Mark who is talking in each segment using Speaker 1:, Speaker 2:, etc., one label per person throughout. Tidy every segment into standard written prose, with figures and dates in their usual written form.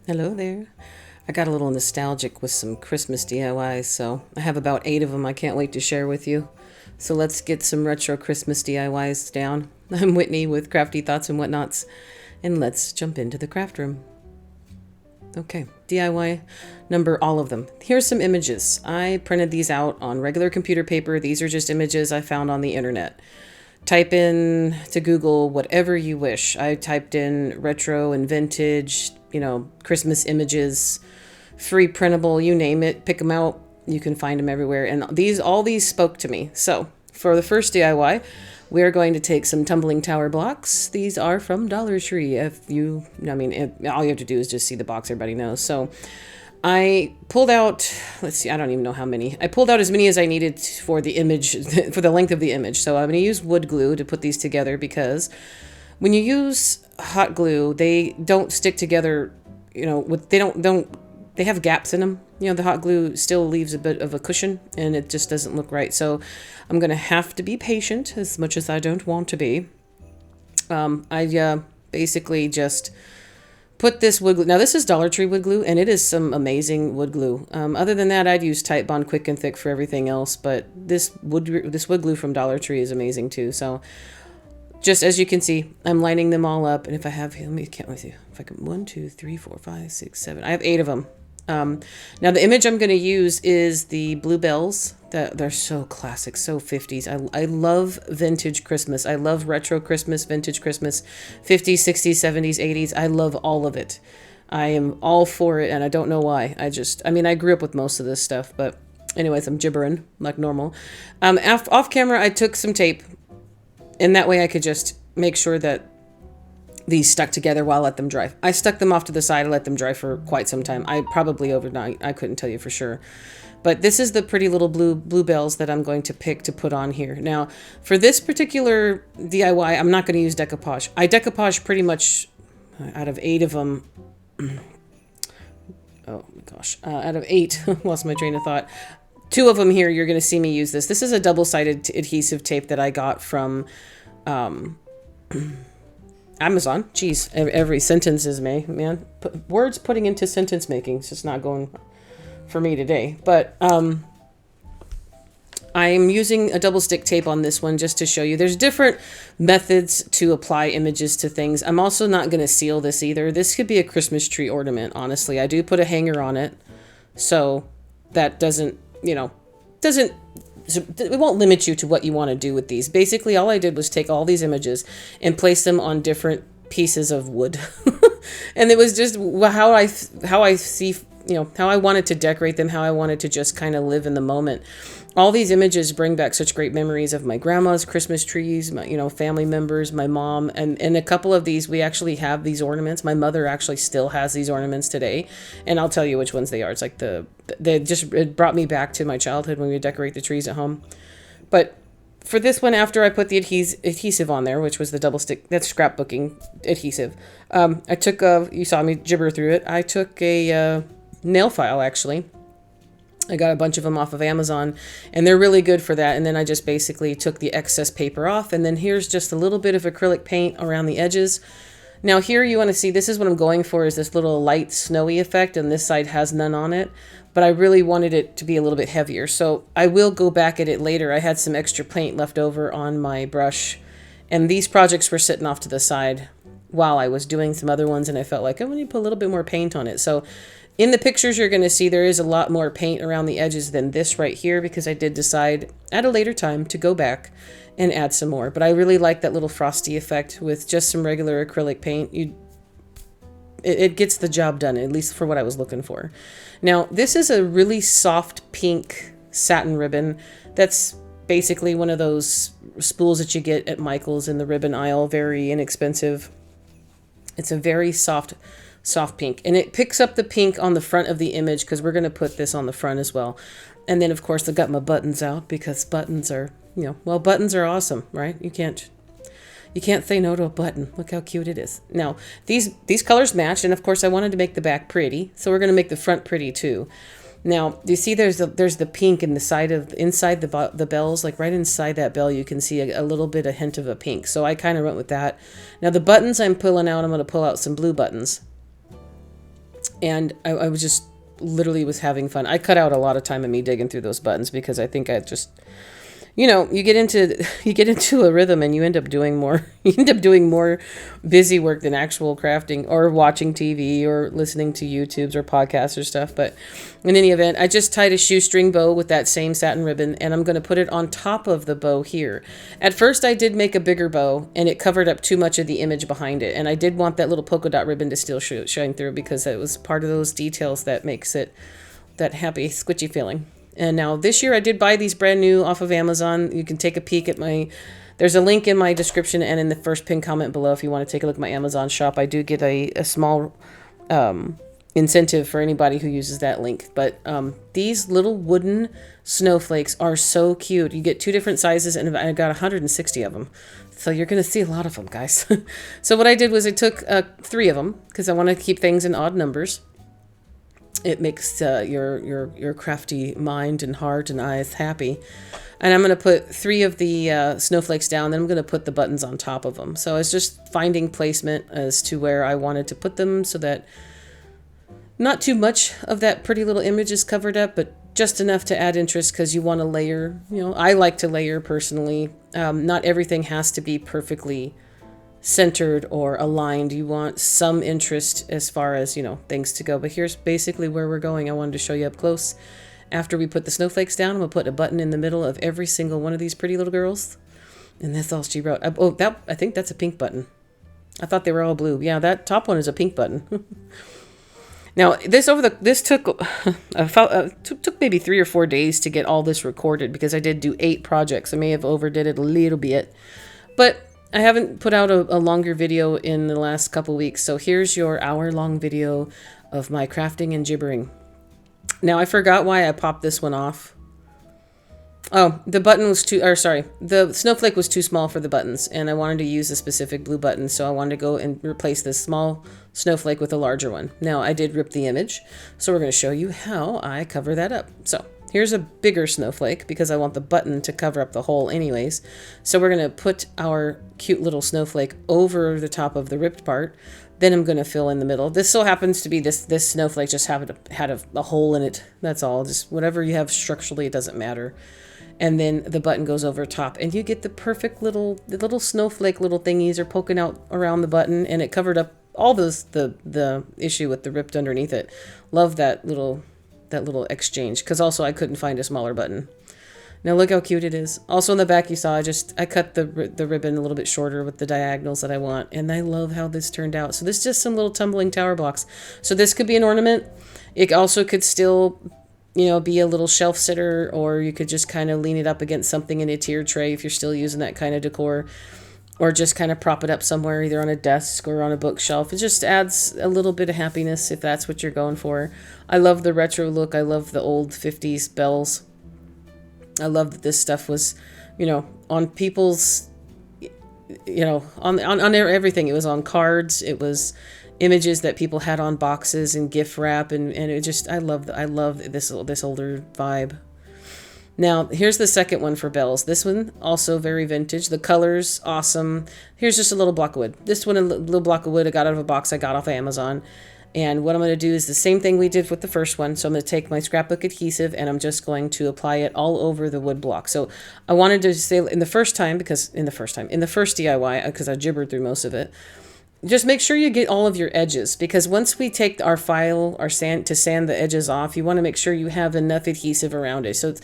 Speaker 1: Hello there. I got a little nostalgic with some Christmas DIYs, so I have about 8 of them I can't wait to share with you. So let's get some retro Christmas DIYs down. I'm Whitney with Crafty Thoughts and Whatnots, and let's jump into the craft room. Okay, DIY number all of them. Here's some images. I printed these out on regular computer paper. These are just images I found on the internet. Type in to Google whatever you wish. I typed in retro and vintage, Christmas images, free printable, you name it, pick them out. You can find them everywhere. And all these spoke to me. So for the first DIY, we're going to take some tumbling tower blocks. These are from Dollar Tree. All you have to do is just see the box, everybody knows. So I pulled out, let's see, I don't even know how many. I pulled out as many as I needed for the image, for the length of the image. So I'm going to use wood glue to put these together because when you use hot glue, they don't stick together, they have gaps in them. The hot glue still leaves a bit of a cushion and it just doesn't look right. So I'm going to have to be patient as much as I don't want to be. I basically just put this wood glue. Now this is Dollar Tree wood glue, and it is some amazing wood glue. Other than that, I'd use Titebond Quick and Thick for everything else, but this wood glue from Dollar Tree is amazing too. So just as you can see, I'm lining them all up, and if I have, let me count with you. If I can, 1, 2, 3, 4, 5, 6, 7. I have 8 of them. Now the image I'm going to use is the bluebells. They're so classic, so 50s. I love vintage Christmas. I love retro Christmas, vintage Christmas, 50s, 60s, 70s, 80s. I love all of it. I am all for it, and I don't know why. I grew up with most of this stuff, but anyways, I'm gibbering like normal. Off camera, I took some tape, and that way I could just make sure that these stuck together while I let them dry. I stuck them off to the side and let them dry for quite some time. Probably overnight. I couldn't tell you for sure. But this is the pretty little bluebells that I'm going to pick to put on here. Now, for this particular DIY, I'm not going to use decoupage. I decoupage pretty much out of 8 of them. Oh my gosh. Out of 8, lost my train of thought. 2 of them here, you're going to see me use this. This is a double-sided adhesive tape that I got from Amazon. Jeez, every sentence is man. Words putting into sentence making. It's just not going for me today. But I'm using a double stick tape on this one just to show you. There's different methods to apply images to things. I'm also not going to seal this either. This could be a Christmas tree ornament, honestly. I do put a hanger on it, so that doesn't, it won't limit you to what you want to do with these. Basically, all I did was take all these images and place them on different pieces of wood. And it was just how I see, how I wanted to decorate them, how I wanted to just kind of live in the moment. All these images bring back such great memories of my grandma's Christmas trees, my, family members, my mom, and a couple of these, we actually have these ornaments. My mother actually still has these ornaments today, and I'll tell you which ones they are. It's like it brought me back to my childhood when we would decorate the trees at home. But for this one, after I put the adhesive on there, which was the double stick, that's scrapbooking adhesive, I took you saw me gibber through it. I took a nail file, actually. I got a bunch of them off of Amazon, and they're really good for that. And then I just basically took the excess paper off, and then here's just a little bit of acrylic paint around the edges. Now here you want to see, this is what I'm going for, is this little light snowy effect, and this side has none on it, but I really wanted it to be a little bit heavier. So I will go back at it later. I had some extra paint left over on my brush, and these projects were sitting off to the side while I was doing some other ones, and I felt like I want to put a little bit more paint on it. So in the pictures, you're going to see there is a lot more paint around the edges than this right here, because I did decide at a later time to go back and add some more. But I really like that little frosty effect with just some regular acrylic paint. It gets the job done, at least for what I was looking for. Now, this is a really soft pink satin ribbon. That's basically one of those spools that you get at Michael's in the ribbon aisle, very inexpensive. It's a very soft pink, and it picks up the pink on the front of the image, because we're going to put this on the front as well. And then of course I got my buttons out, because buttons are, buttons are awesome, right? You can't say no to a button. Look how cute it is. Now these colors match, and of course I wanted to make the back pretty, so we're going to make the front pretty too. Now you see there's the pink in the side of inside the bells, like right inside that bell you can see a little bit, a hint of a pink. So I kind of went with that. Now the buttons I'm pulling out, I'm going to pull out some blue buttons. And I was just literally was having fun. I cut out a lot of time of me digging through those buttons because I think I just, you get into a rhythm and you end up doing more. You end up doing more busy work than actual crafting or watching TV or listening to YouTubes or podcasts or stuff. But in any event, I just tied a shoestring bow with that same satin ribbon, and I'm going to put it on top of the bow here. At first, I did make a bigger bow, and it covered up too much of the image behind it. And I did want that little polka dot ribbon to still shine through because it was part of those details that makes it that happy, squishy feeling. And now this year I did buy these brand new off of Amazon. You can take a peek at there's a link in my description and in the first pinned comment below if you want to take a look at my Amazon shop. I do get a small incentive for anybody who uses that link. But these little wooden snowflakes are so cute. You get 2 different sizes and I got 160 of them. So you're going to see a lot of them, guys. So what I did was I took 3 of them because I want to keep things in odd numbers. It makes your crafty mind and heart and eyes happy. And I'm going to put 3 of the snowflakes down. Then I'm going to put the buttons on top of them. So I was just finding placement as to where I wanted to put them so that not too much of that pretty little image is covered up, but just enough to add interest because you want to layer. I like to layer personally. Not everything has to be perfectly centered or aligned. You want some interest as far as things to go, but here's basically where we're going. I wanted to show you up close. After we put the snowflakes down, I'm gonna put a button in the middle of every single one of these pretty little girls, and that's all she wrote. I think that's a pink button. I thought they were all blue. Yeah, that top one is a pink button. Now this took took maybe 3 or 4 days to get all this recorded because I did do 8 projects. I may have overdid it a little bit, but I haven't put out a longer video in the last couple weeks, so here's your hour-long video of my crafting and gibbering. Now, I forgot why I popped this one off. Oh, the snowflake was too small for the buttons, and I wanted to use a specific blue button, so I wanted to go and replace this small snowflake with a larger one. Now, I did rip the image, so we're going to show you how I cover that up. So here's a bigger snowflake because I want the button to cover up the hole anyways. So we're going to put our cute little snowflake over the top of the ripped part. Then I'm going to fill in the middle. This so happens to be this snowflake just had a hole in it. That's all. Just whatever you have structurally, it doesn't matter. And then the button goes over top and you get the perfect little snowflake little thingies are poking out around the button, and it covered up all the issue with the ripped underneath it. Love that little exchange, because also I couldn't find a smaller button. Now look how cute it is. Also in the back you saw I cut the ribbon a little bit shorter with the diagonals that I want, and I love how this turned out. So this is just some little tumbling tower blocks. So this could be an ornament. It also could still be a little shelf sitter, or you could just kind of lean it up against something in a tier tray if you're still using that kind of decor, or just kind of prop it up somewhere either on a desk or on a bookshelf. It just adds a little bit of happiness if that's what you're going for. I love the retro look. I love the old 50s bells. I love that this stuff was, on people's, on everything. It was on cards. It was images that people had on boxes and gift wrap, and it just, I love this older vibe. Now, here's the second one for bells. This one, also very vintage. The color's awesome. Here's just a little block of wood. This one, a little block of wood I got out of a box I got off of Amazon. And what I'm going to do is the same thing we did with the first one. So I'm going to take my scrapbook adhesive and I'm just going to apply it all over the wood block. So I wanted to say in the first DIY, because I gibbered through most of it, just make sure you get all of your edges, because once we take our file, sand the edges off, you want to make sure you have enough adhesive around it. So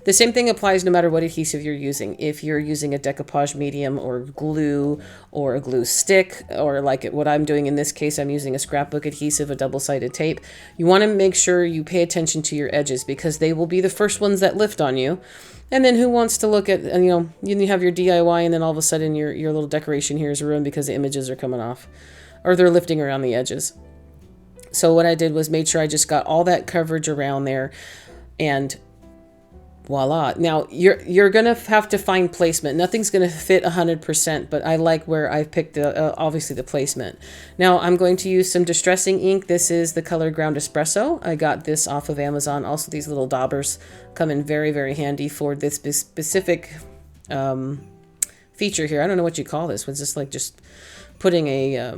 Speaker 1: the same thing applies no matter what adhesive you're using. If you're using a decoupage medium or glue or a glue stick, or like what I'm doing in this case, I'm using a scrapbook adhesive, a double-sided tape. You want to make sure you pay attention to your edges, because they will be the first ones that lift on you. And then who wants to look at, you have your DIY and then all of a sudden your little decoration here is ruined because the images are coming off or they're lifting around the edges. So what I did was made sure I just got all that coverage around there, and voila. Now you're going to have to find placement. Nothing's going to fit 100%, but I like where I've picked obviously the placement. Now I'm going to use some distressing ink. This is the color Ground Espresso. I got this off of Amazon. Also, these little daubers come in very, very handy for this specific feature here. I don't know what you call this. Was this like just putting a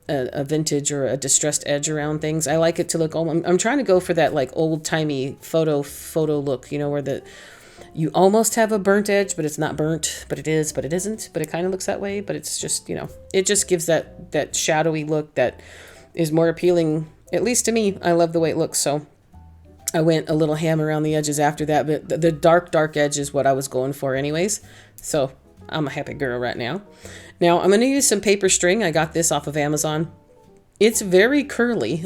Speaker 1: a vintage or a distressed edge around things. I like it to look, I'm trying to go for that like old timey photo look, you know, where you almost have a burnt edge, but it's not burnt, but it is, but it isn't, but it kind of looks that way. But it's just, you know, it just gives that shadowy look that is more appealing, at least to me. I love the way it looks. So I went a little ham around the edges after that, but the dark edge is what I was going for anyways. So I'm a happy girl right now. Now I'm going to use some paper string. I got this off of Amazon. It's very curly.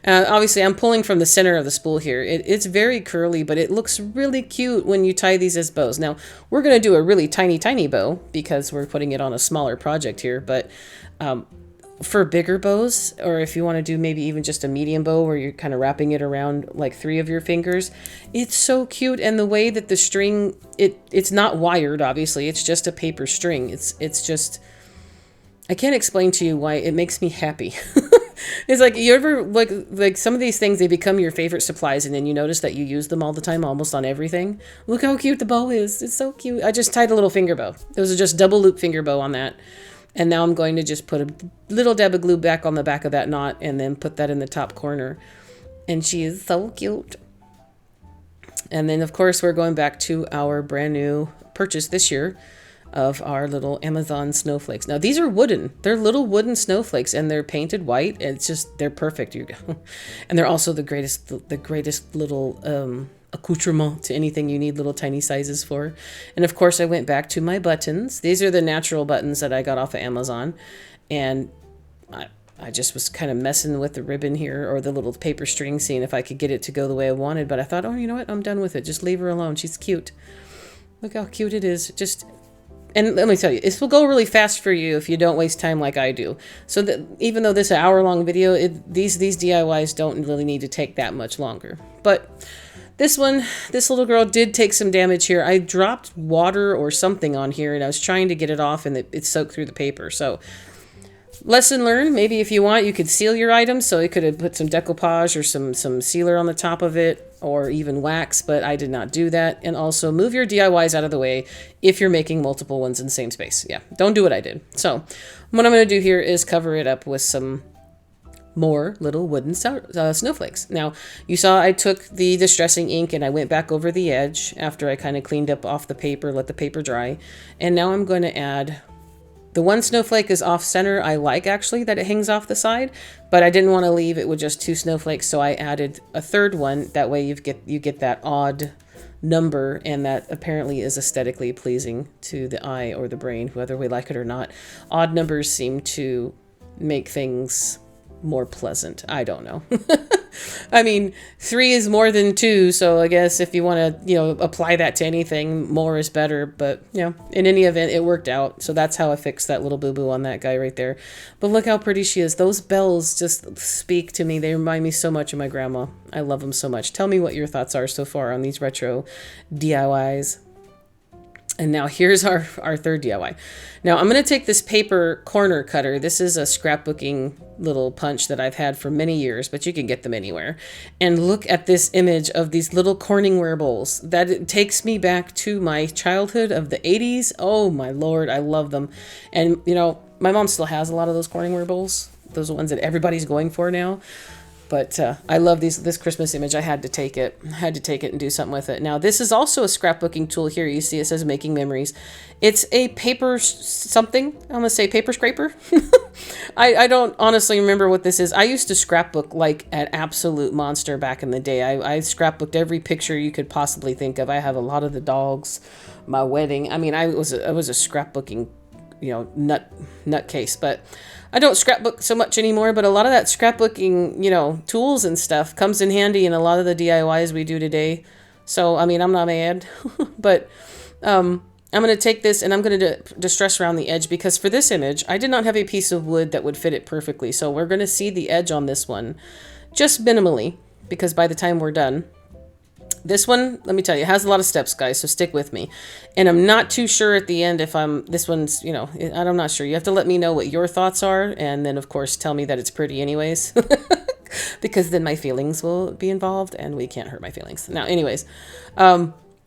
Speaker 1: Obviously, I'm pulling from the center of the spool here. It's very curly, but it looks really cute when you tie these as bows. Now, we're going to do a really tiny bow because we're putting it on a smaller project here. But for bigger bows, or if you want to do maybe even just a medium bow where you're kind of wrapping it around like 3 of your fingers, it's so cute. And the way that the string, it's not wired, obviously. It's just a paper string. It's just... I can't explain to you why it makes me happy. It's like, you ever, like some of these things, they become your favorite supplies, and then you notice that you use them all the time, almost on everything. Look how cute the bow is. It's so cute. I just tied a little finger bow. It was just double loop finger bow on that. And now I'm going to just put a little dab of glue back on the back of that knot, and then put that in the top corner. And she is so cute. And then, of course, we're going back to our brand new purchase this year of our little Amazon snowflakes. Now these are wooden. They're little wooden snowflakes, and they're painted white. It's just, they're perfect. And they're also the greatest little accoutrement to anything you need little tiny sizes for. And of course I went back to my buttons. These are the natural buttons that I got off of Amazon, and I just was kind of messing with the ribbon here, or the little paper string, seeing if I could get it to go the way I wanted. But I thought, oh, you know what? I'm done with it. Just leave her alone. She's cute. Look how cute it is. And let me tell you, this will go really fast for you if you don't waste time like I do. So that even though this is an hour-long video, these DIYs don't really need to take that much longer. But this little girl did take some damage here. I dropped water or something on here, and I was trying to get it off, and it soaked through the paper. So lesson learned. Maybe if you want, you could seal your items. So you could have put some decoupage or some sealer on the top of it, or even wax, but I did not do that. And also move your DIYs out of the way if you're making multiple ones in the same space. Yeah, don't do what I did. So what I'm going to do here is cover it up with some more little wooden snowflakes. Now, you saw I took the distressing ink and I went back over the edge after I kind of cleaned up off the paper, let the paper dry. And now I'm going to add... The one snowflake is off center. I like actually that it hangs off the side, but I didn't want to leave it with just 2 snowflakes, so I added a third one. That way you get that odd number, and that apparently is aesthetically pleasing to the eye or the brain, whether we like it or not. Odd numbers seem to make things more pleasant. I don't know. I mean, 3 is more than 2, so I guess if you want to, apply that to anything, more is better. But, in any event, it worked out. So that's how I fixed that little boo-boo on that guy right there. But look how pretty she is. Those bells just speak to me. They remind me so much of my grandma. I love them so much. Tell me what your thoughts are so far on these retro DIYs. And now here's our third DIY. Now I'm going to take this paper corner cutter. This is a scrapbooking little punch that I've had for many years, but you can get them anywhere. And look at this image of these little Corningware bowls. That takes me back to my childhood of the 80s. Oh my Lord, I love them. And my mom still has a lot of those Corningware bowls. Those are ones that everybody's going for now. But I love this Christmas image. I had to take it. And do something with it. Now, this is also a scrapbooking tool here. You see it says Making Memories. It's a paper something. I'm going to say paper scraper. I don't honestly remember what this is. I used to scrapbook like an absolute monster back in the day. I scrapbooked every picture you could possibly think of. I have a lot of the dogs, my wedding. I mean, I was a scrapbooking nutcase, but I don't scrapbook so much anymore. But a lot of that scrapbooking, tools and stuff comes in handy in a lot of the DIYs we do today. So, I mean, I'm not mad, but I'm going to take this and I'm going to distress around the edge, because for this image, I did not have a piece of wood that would fit it perfectly. So we're going to see the edge on this one just minimally, because by the time we're done, this one, let me tell you, it has a lot of steps, guys, so stick with me. And I'm not too sure at the end if this one's, I'm not sure. You have to let me know what your thoughts are, and then, of course, tell me that it's pretty anyways, because then my feelings will be involved, and we can't hurt my feelings. Now, anyways,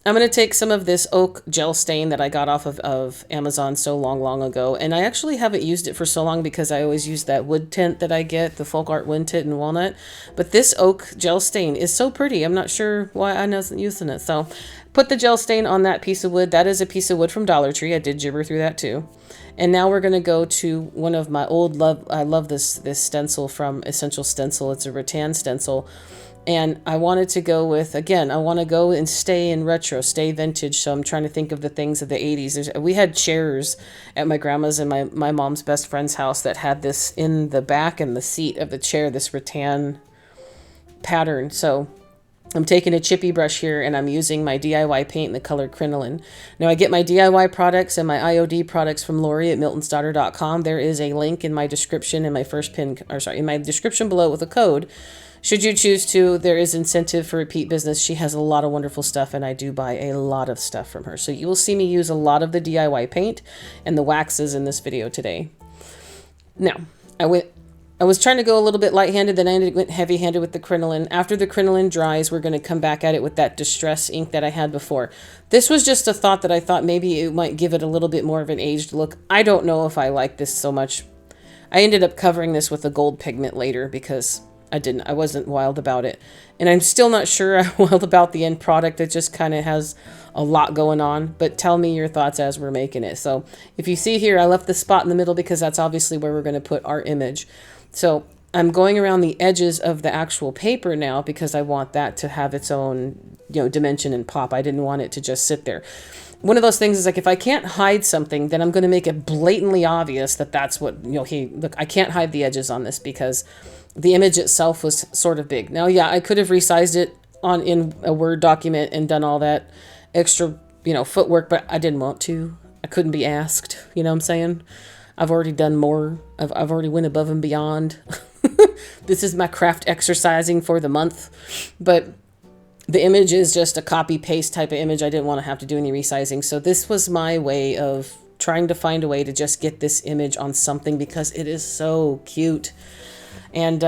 Speaker 1: I'm going to take some of this oak gel stain that I got off of Amazon so long ago. And I actually haven't used it for so long because I always use that wood tint that I get, the folk art wood tint in walnut. But this oak gel stain is so pretty. I'm not sure why I wasn't using it. So put the gel stain on that piece of wood. That is a piece of wood from Dollar Tree. I did gibber through that too. And now we're going to go to one of my old love. I love this stencil from Essential Stencil. It's a rattan stencil. And I wanted to go with, again, I want to go and stay in retro, stay vintage. So I'm trying to think of the things of the 80s. We had chairs at my grandma's and my mom's best friend's house that had this in the back and the seat of the chair, this rattan pattern. So I'm taking a chippy brush here and I'm using my DIY paint in the color crinoline. Now I get my DIY products and my IOD products from Lori at miltonsdaughter.com. There is a link in my description in my in my description below with a code. Should you choose to, there is incentive for repeat business. She has a lot of wonderful stuff, and I do buy a lot of stuff from her. So you will see me use a lot of the DIY paint and the waxes in this video today. Now, I was trying to go a little bit light-handed, then I went heavy-handed with the crinoline. After the crinoline dries, we're going to come back at it with that Distress ink that I had before. This was just a thought that I thought maybe it might give it a little bit more of an aged look. I don't know if I like this so much. I ended up covering this with a gold pigment later because I wasn't wild about it. And I'm still not sure I'm wild about the end product. It just kind of has a lot going on. But tell me your thoughts as we're making it. So if you see here, I left the spot in the middle because that's obviously where we're going to put our image. So I'm going around the edges of the actual paper now because I want that to have its own, dimension and pop. I didn't want it to just sit there. One of those things is like, if I can't hide something, then I'm going to make it blatantly obvious that that's what, hey, look, I can't hide the edges on this because the image itself was sort of big. Now, yeah, I could have resized it in a Word document and done all that extra, footwork, but I didn't want to. I couldn't be asked, you know what I'm saying? I've already done more. I've already went above and beyond. This is my craft exercising for the month. But the image is just a copy paste type of image. I didn't want to have to do any resizing. So this was my way of trying to find a way to just get this image on something because it is so cute. And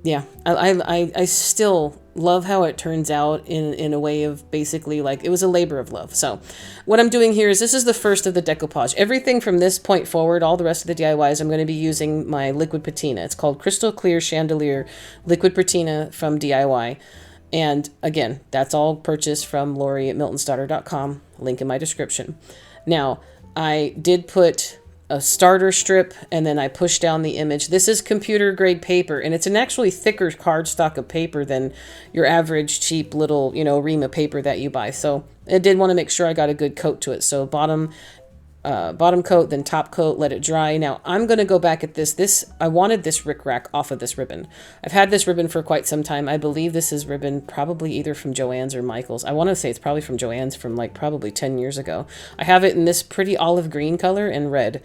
Speaker 1: yeah, I still love how it turns out in a way of basically like it was a labor of love. So what I'm doing here is this is the first of the decoupage. Everything from this point forward, all the rest of the DIYs, I'm going to be using my liquid patina. It's called Crystal Clear Chandelier Liquid Patina from DIY. And again, that's all purchased from Lori at miltonsdaughter.com. Link in my description. Now, I did put a starter strip and then I pushed down the image. This is computer grade paper and it's an actually thicker cardstock of paper than your average cheap little, ream of paper that you buy. So I did want to make sure I got a good coat to it. So bottom coat, then top coat, let it dry. Now I'm going to go back at this. I wanted this rickrack off of this ribbon. I've had this ribbon for quite some time. I believe this is ribbon probably either from Joann's or Michael's. I want to say it's probably from Joann's from like probably 10 years ago. I have it in this pretty olive green color and red.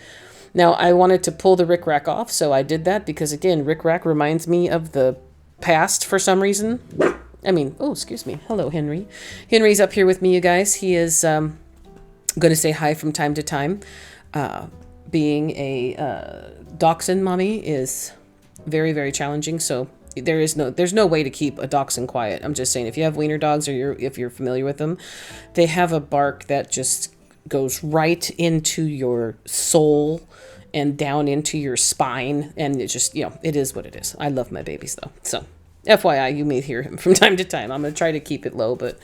Speaker 1: Now I wanted to pull the rickrack off, so I did that because again, rickrack reminds me of the past for some reason. Oh, excuse me. Hello, Henry. Henry's up here with me, you guys. He is going to say hi from time to time. Being a dachshund mommy is very, very challenging. So there's no way to keep a dachshund quiet. I'm just saying, if you have wiener dogs or if you're familiar with them, they have a bark that just goes right into your soul and down into your spine. And it just, it is what it is. I love my babies though. So FYI, you may hear him from time to time. I'm going to try to keep it low, but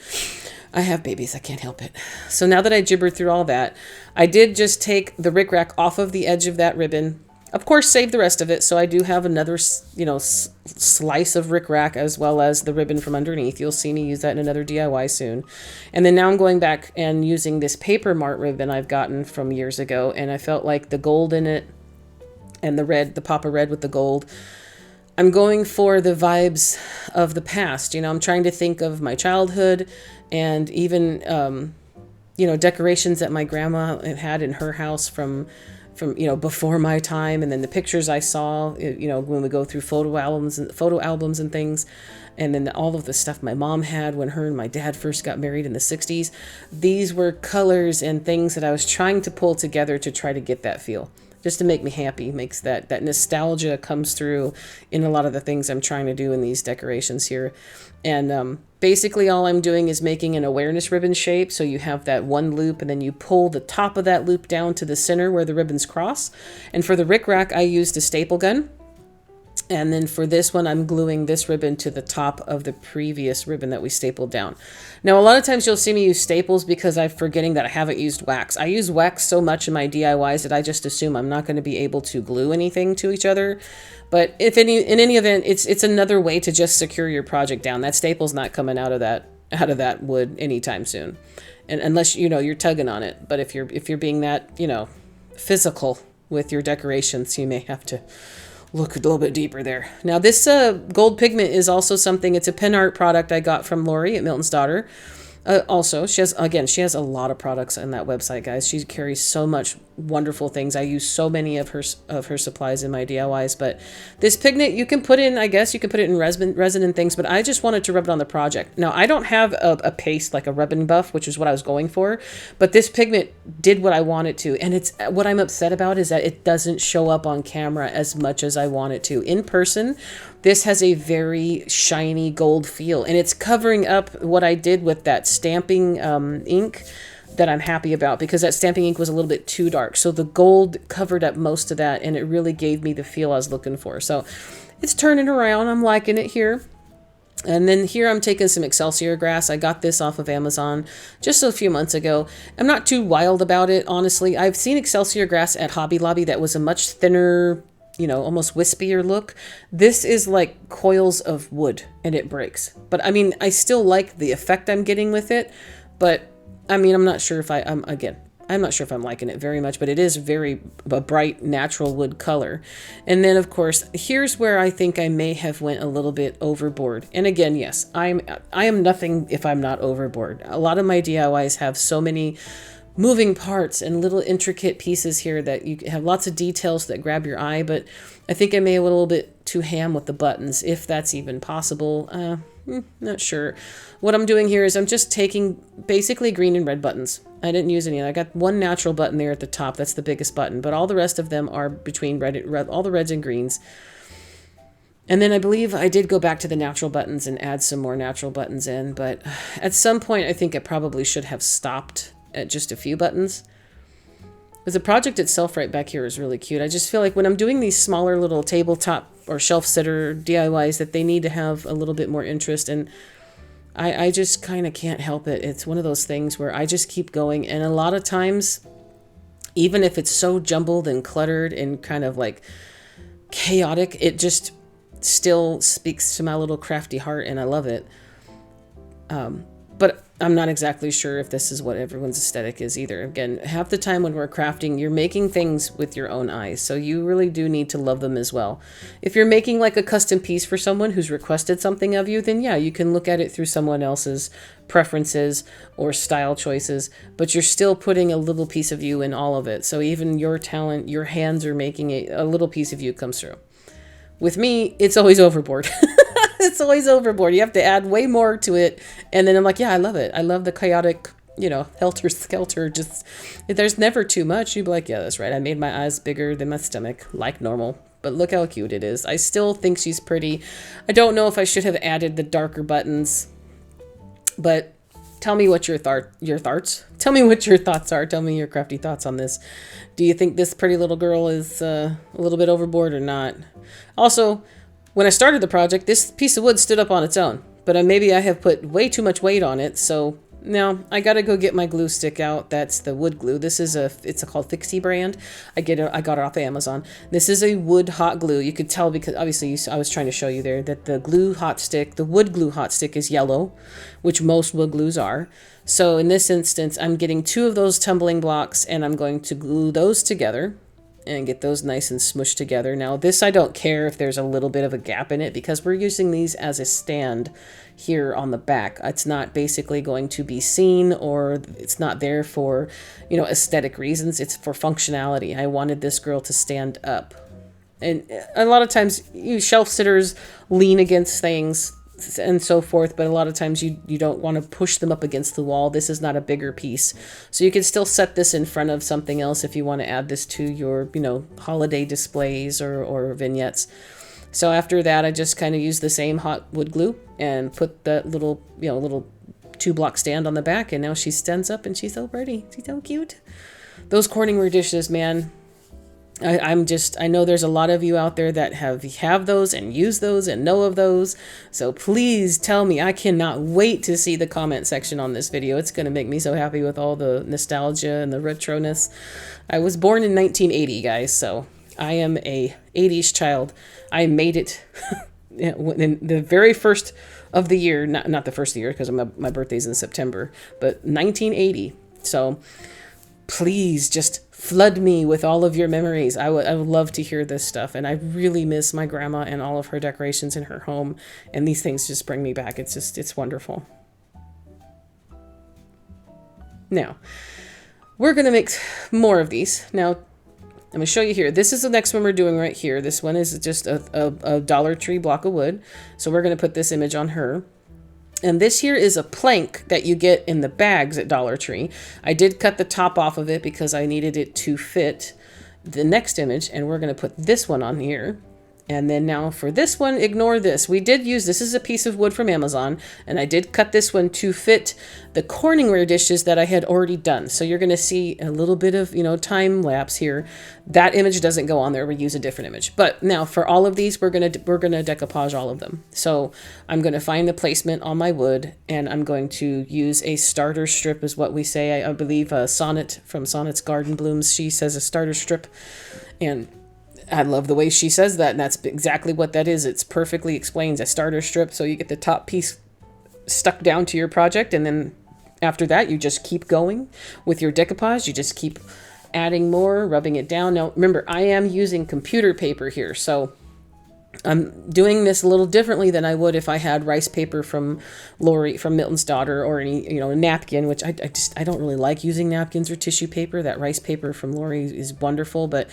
Speaker 1: I have babies. I can't help it. So now that I gibbered through all that, I did just take the rickrack off of the edge of that ribbon. Of course, save the rest of it. So I do have another, slice of rickrack as well as the ribbon from underneath. You'll see me use that in another DIY soon. And then now I'm going back and using this Paper Mart ribbon I've gotten from years ago. And I felt like the gold in it and the red, the pop of red with the gold, I'm going for the vibes of the past. I'm trying to think of my childhood and even, decorations that my grandma had in her house from before my time. And then the pictures I saw, when we go through photo albums and things. And then all of the stuff my mom had when her and my dad first got married in the 60s. These were colors and things that I was trying to pull together to try to get that feel. just to make me happy. Makes that nostalgia comes through in a lot of the things I'm trying to do in these decorations here. And basically all I'm doing is making an awareness ribbon shape. So you have that one loop and then you pull the top of that loop down to the center where the ribbons cross. And for the rickrack, I used a staple gun. And then for this one, I'm gluing this ribbon to the top of the previous ribbon that we stapled down. Now, a lot of times you'll see me use staples because I'm forgetting that I haven't used wax. I use wax so much in my DIYs that I just assume I'm not going to be able to glue anything to each other. But in any event, it's another way to just secure your project down. That staple's not coming out of that wood anytime soon, and unless you're tugging on it. But if you're being that physical with your decorations, you may have to look a little bit deeper there. Now this gold pigment is also something, it's a pen art product I got from Lori at Milton's Daughter. Also, she has a lot of products on that website, guys. She carries so much wonderful things. I use so many of her supplies in my DIYs, but this pigment you can put in, I guess you can put it in resin and things, but I just wanted to rub it on the project. Now, I don't have a paste like a ribbon buff, which is what I was going for, but this pigment did what I wanted to, and it's what I'm upset about is that it doesn't show up on camera as much as I want it to. In person, this has a very shiny gold feel, and it's covering up what I did with that stamping ink that I'm happy about, because that stamping ink was a little bit too dark. So the gold covered up most of that, and it really gave me the feel I was looking for. So it's turning around. I'm liking it here. And then here I'm taking some Excelsior grass. I got this off of Amazon just a few months ago. I'm not too wild about it, honestly. I've seen Excelsior grass at Hobby Lobby that was a much thinner, almost wispier look. This is like coils of wood and it breaks. But I mean, I still like the effect I'm getting with it. But I mean, I'm not sure if I'm not sure if I'm liking it very much, but it is a bright natural wood color. And then of course, here's where I think I may have went a little bit overboard. And again, yes, I am nothing if I'm not overboard. A lot of my DIYs have so many moving parts and little intricate pieces here that you have lots of details that grab your eye, but I think I may have a little bit too ham with the buttons, if that's even possible. Not sure. What I'm doing here is I'm just taking basically green and red buttons. I didn't use any. I got one natural button there at the top. That's the biggest button, but all the rest of them are between red, all the reds and greens. And then I believe I did go back to the natural buttons and add some more natural buttons in, but at some point I think I probably should have stopped at just a few buttons. Because the project itself right back here is really cute. I just feel like when I'm doing these smaller little tabletop or shelf sitter DIYs that they need to have a little bit more interest, and I just kind of can't help it. It's one of those things where I just keep going, and a lot of times, even if it's so jumbled and cluttered and kind of like chaotic, it just still speaks to my little crafty heart, and I love it. But I'm not exactly sure if this is what everyone's aesthetic is either. Again, half the time when we're crafting, you're making things with your own eyes, so you really do need to love them as well. If you're making like a custom piece for someone who's requested something of you, then yeah, you can look at it through someone else's preferences or style choices, but you're still putting a little piece of you in all of it. So even your talent, your hands are making a little piece of you comes through. With me, it's always overboard. It's always overboard. You have to add way more to it. And then I'm like, yeah, I love it. I love the chaotic, helter-skelter. Just, there's never too much. You'd be like, yeah, that's right. I made my eyes bigger than my stomach, like normal. But look how cute it is. I still think she's pretty. I don't know if I should have added the darker buttons. But tell me what your thoughts. Tell me what your thoughts are. Tell me your crafty thoughts on this. Do you think this pretty little girl is a little bit overboard or not? Also, when I started the project, this piece of wood stood up on its own, but maybe I have put way too much weight on it, so now I gotta go get my glue stick out. That's the wood glue. This is it's called Fixie brand. I got it off of Amazon. This is a wood hot glue. You could tell because obviously I was trying to show you there that the wood glue hot stick is yellow, which most wood glues are. So in this instance, I'm getting 2 of those tumbling blocks and I'm going to glue those together and get those nice and smushed together. Now this, I don't care if there's a little bit of a gap in it because we're using these as a stand here on the back. It's not basically going to be seen, or it's not there for, aesthetic reasons. It's for functionality. I wanted this girl to stand up. And a lot of times shelf sitters lean against things. and so forth, but a lot of times you don't want to push them up against the wall. This is not a bigger piece. So you can still set this in front of something else if you want to add this to your, holiday displays or vignettes. So after that, I just kind of use the same hot wood glue and put that little, little 2-block stand on the back, and now she stands up and she's so pretty. She's so cute. Those Corningware dishes, man. I know there's a lot of you out there that have those and use those and know of those. So please tell me. I cannot wait to see the comment section on this video. It's going to make me so happy with all the nostalgia and the retroness. I was born in 1980, guys, so I am a 80s child. I made it in the very first of the year, not the first of the year because my birthday's in September, but 1980. So please just flood me with all of your memories. I would love to hear this stuff. And I really miss my grandma and all of her decorations in her home. And these things just bring me back. It's wonderful. Now, we're going to make more of these. Now, I'm going to show you here. This is the next one we're doing right here. This one is just a Dollar Tree block of wood. So we're going to put this image on her. And this here is a plank that you get in the bags at Dollar Tree. I did cut the top off of it because I needed it to fit the next image. And we're going to put this one on here. And then now for this one, ignore this. This is a piece of wood from Amazon, and I did cut this one to fit the Corningware dishes that I had already done. So you're going to see a little bit of, time lapse here. That image doesn't go on there. We use a different image. But now for all of these, we're going to decoupage all of them. So I'm going to find the placement on my wood, and I'm going to use a starter strip is what we say. I believe Sonnet from Sonnet's Garden Blooms, she says a starter strip. And I love the way she says that, and that's exactly what that is. It's perfectly explains a starter strip, so you get the top piece stuck down to your project, and then after that, you just keep going with your decoupage. You just keep adding more, rubbing it down. Now, remember, I am using computer paper here, so I'm doing this a little differently than I would if I had rice paper from Milton's Daughter, or any, a napkin, which I don't really like using napkins or tissue paper. That rice paper from Lori is wonderful. But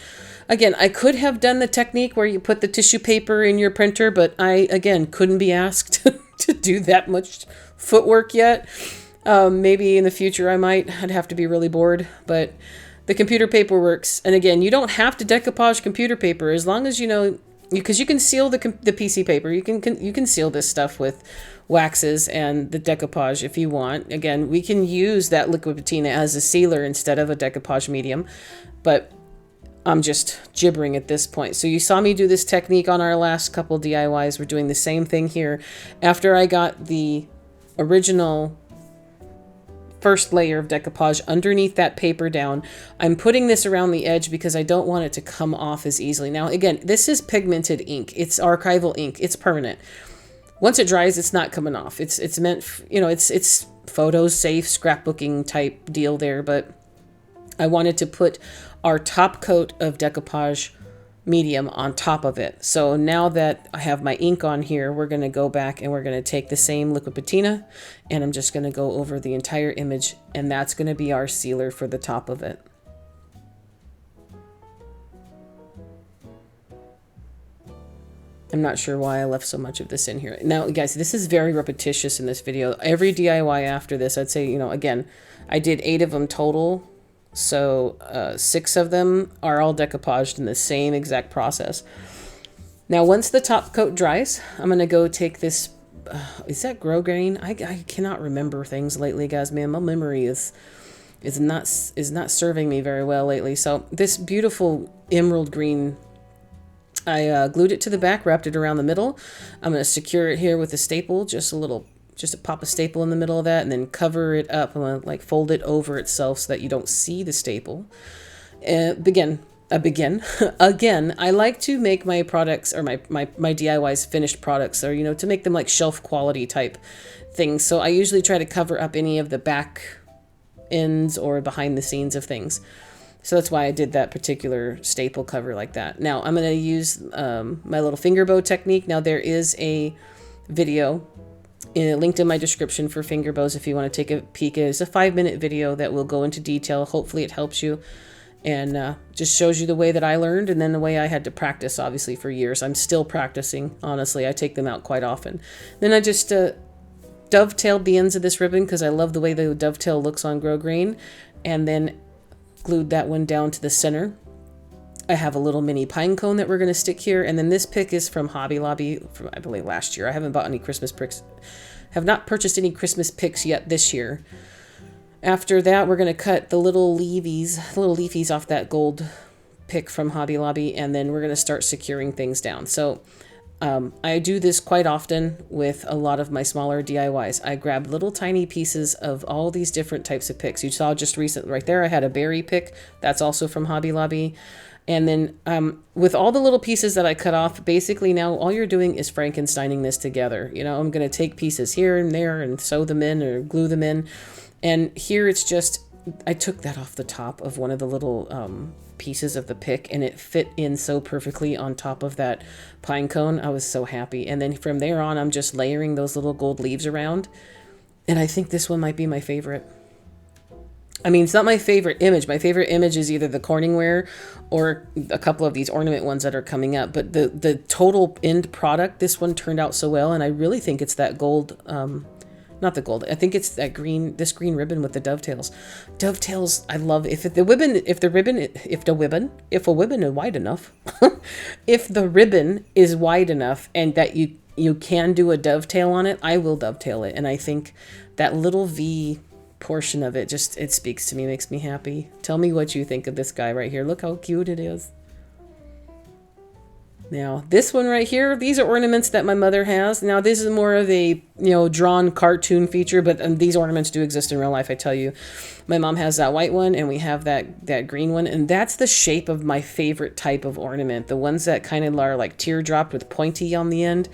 Speaker 1: again, I could have done the technique where you put the tissue paper in your printer, but I, again, couldn't be asked to do that much footwork yet. Maybe in the future I'd have to be really bored, but the computer paper works. And again, you don't have to decoupage computer paper as long as because you can seal the PC paper. You can seal this stuff with waxes and the decoupage if you want. Again, we can use that liquid patina as a sealer instead of a decoupage medium, but I'm just gibbering at this point. So you saw me do this technique on our last couple DIYs. We're doing the same thing here. After I got the original first layer of decoupage underneath that paper down, I'm putting this around the edge because I don't want it to come off as easily. Now, again, this is pigmented ink. It's archival ink. It's permanent. Once it dries, it's not coming off. It's meant, it's photo safe scrapbooking type deal there, but I wanted to put our top coat of decoupage medium on top of it. So now that I have my ink on here, we're going to go back and we're going to take the same liquid patina, and I'm just going to go over the entire image, and that's going to be our sealer for the top of it. I'm not sure why I left so much of this in here. Now, guys, this is very repetitious in this video. Every DIY after this, I'd say, again, I did 8 of them total. So 6 of them are all decoupaged in the same exact process. Now, once the top coat dries, I'm going to go take this, is that grosgrain? I cannot remember things lately, guys, man. My memory is not serving me very well lately. So this beautiful emerald green, I glued it to the back, wrapped it around the middle. I'm going to secure it here with a staple, just to pop a staple in the middle of that, and then cover it up. I'm going to fold it over itself so that you don't see the staple. Again, I like to make my products, or my DIYs finished products, or, to make them like shelf quality type things. So I usually try to cover up any of the back ends or behind the scenes of things. So that's why I did that particular staple cover like that. Now I'm going to use my little finger bow technique. Now there is a video linked in my description for finger bows if you want to take a peek. It's a 5-minute video that will go into detail. Hopefully it helps you. And just shows you the way that I learned, and then the way I had to practice, obviously, for years. I'm still practicing, honestly. I take them out quite often. Then I just dovetailed the ends of this ribbon because I love the way the dovetail looks on Grow Green, and then glued that one down to the center. I have a little mini pine cone that we're going to stick here, and then this pick is from Hobby Lobby from, I believe, last year. I haven't bought any Christmas picks, have not purchased any Christmas picks yet this year. After that, we're going to cut the little leafies off that gold pick from Hobby Lobby, and then we're going to start securing things down. So I do this quite often with a lot of my smaller DIYs. I grab little tiny pieces of all these different types of picks. You saw just recently right there, I had a berry pick. That's also from Hobby Lobby. And then with all the little pieces that I cut off, basically now all you're doing is Frankensteining this together. You know, I'm going to take pieces here and there and sew them in or glue them in. And here it's just, I took that off the top of one of the little pieces of the pick, and it fit in so perfectly on top of that pine cone. I was so happy. And then from there on, I'm just layering those little gold leaves around. And I think this one might be my favorite. I mean, it's not my favorite image. My favorite image is either the Corningware or a couple of these ornament ones that are coming up. But the total end product, this one turned out so well. And I really think it's that gold, not the gold. I think it's that green, this green ribbon with the dovetails. Dovetails, I love. If a ribbon is wide enough, if the ribbon is wide enough and that you can do a dovetail on it, I will dovetail it. And I think that little V portion of it just, it speaks to me, makes me happy. Tell me what you think of this guy right here. Look how cute it is. Now, this one right here, these are ornaments that my mother has. Now, this is more of a, drawn cartoon feature, but these ornaments do exist in real life, I tell you. My mom has that white one, and we have that green one, and that's the shape of my favorite type of ornament. The ones that kind of are like teardrop with pointy on the end.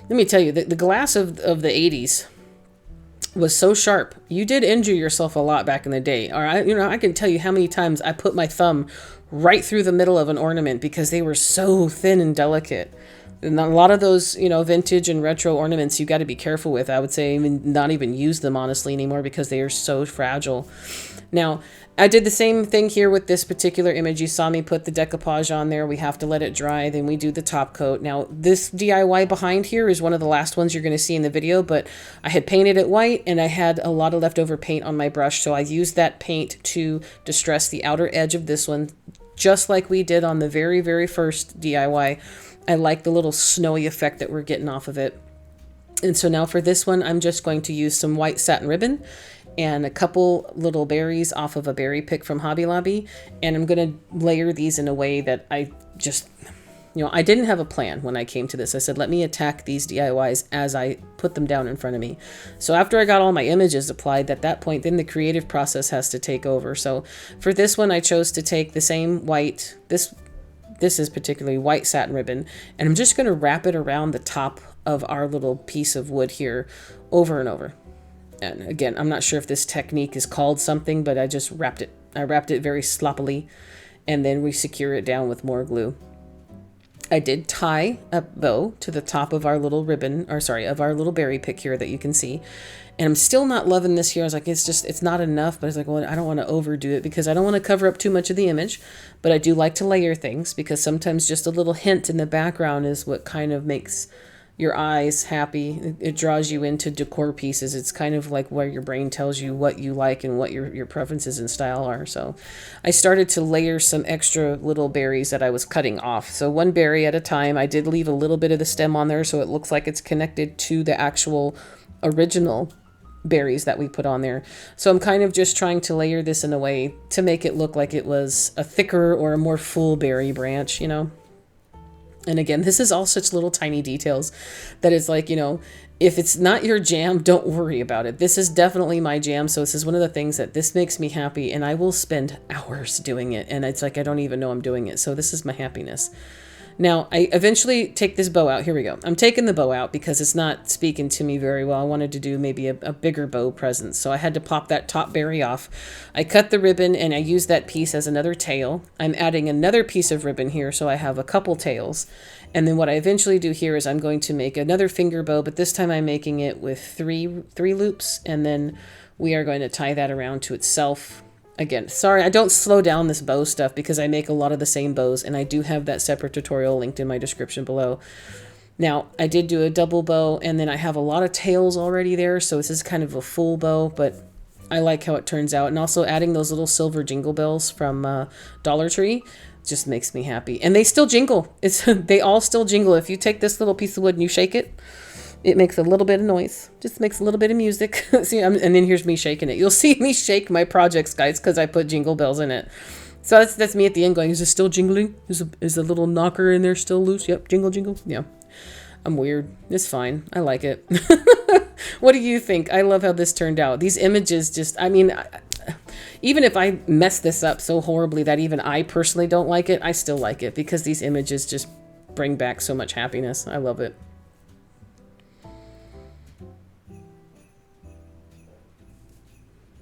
Speaker 1: Let me tell you, the glass of the 80s was so sharp. You did injure yourself a lot back in the day. Or I can tell you how many times I put my thumb right through the middle of an ornament because they were so thin and delicate. And a lot of those, vintage and retro ornaments, you got to be careful with. I would say not even use them honestly anymore because they are so fragile. Now, I did the same thing here with this particular image. You saw me put the decoupage on there. We have to let it dry. Then we do the top coat. Now, this DIY behind here is one of the last ones you're going to see in the video, but I had painted it white and I had a lot of leftover paint on my brush. So I used that paint to distress the outer edge of this one, just like we did on the very, very first DIY. I like the little snowy effect that we're getting off of it. And so now for this one, I'm just going to use some white satin ribbon and a couple little berries off of a berry pick from Hobby Lobby. And I'm going to layer these in a way that I just, I didn't have a plan when I came to this. I said, let me attack these DIYs as I put them down in front of me. So after I got all my images applied, at that point, then the creative process has to take over. So for this one, I chose to take the same white, this is particularly white satin ribbon, and I'm just going to wrap it around the top of our little piece of wood here over and over. And again, I'm not sure if this technique is called something, but I just wrapped it. I wrapped it very sloppily, and then we secure it down with more glue. I did tie a bow to the top of our little ribbon, of our little berry pick here that you can see. And I'm still not loving this here. I was like, it's not enough. But I was like, well, I don't want to overdo it because I don't want to cover up too much of the image. But I do like to layer things because sometimes just a little hint in the background is what kind of makes your eyes happy. It draws you into decor pieces. It's kind of like where your brain tells you what you like and what your preferences and style are. So I started to layer some extra little berries that I was cutting off. So one berry at a time. I did leave a little bit of the stem on there so it looks like it's connected to the actual original berries that we put on there. So I'm kind of just trying to layer this in a way to make it look like it was a thicker or a more full berry branch, And again, this is all such little tiny details that it's like, if it's not your jam, don't worry about it. This is definitely my jam. So this is one of the things that this makes me happy, and I will spend hours doing it. And it's like, I don't even know I'm doing it. So this is my happiness. Now, I eventually take this bow out. Here we go. I'm taking the bow out because it's not speaking to me very well. I wanted to do maybe a bigger bow present. So I had to pop that top berry off. I cut the ribbon and I used that piece as another tail. I'm adding another piece of ribbon here so I have a couple tails. And then what I eventually do here is I'm going to make another finger bow, but this time I'm making it with three loops. And then we are going to tie that around to itself. Again, sorry, I don't slow down this bow stuff because I make a lot of the same bows, and I do have that separate tutorial linked in my description below. Now, I did do a double bow, and then I have a lot of tails already there, so this is kind of a full bow, but I like how it turns out. And also adding those little silver jingle bells from Dollar Tree just makes me happy. And they still jingle. They all still jingle. If you take this little piece of wood and you shake it, it makes a little bit of noise. Just makes a little bit of music. See, and then here's me shaking it. You'll see me shake my projects, guys, because I put jingle bells in it. So that's me at the end going, is it still jingling? Is the little knocker in there still loose? Yep, jingle, jingle. Yeah. I'm weird. It's fine. I like it. What do you think? I love how this turned out. These images just, I mean, even if I mess this up so horribly that even I personally don't like it, I still like it because these images just bring back so much happiness. I love it.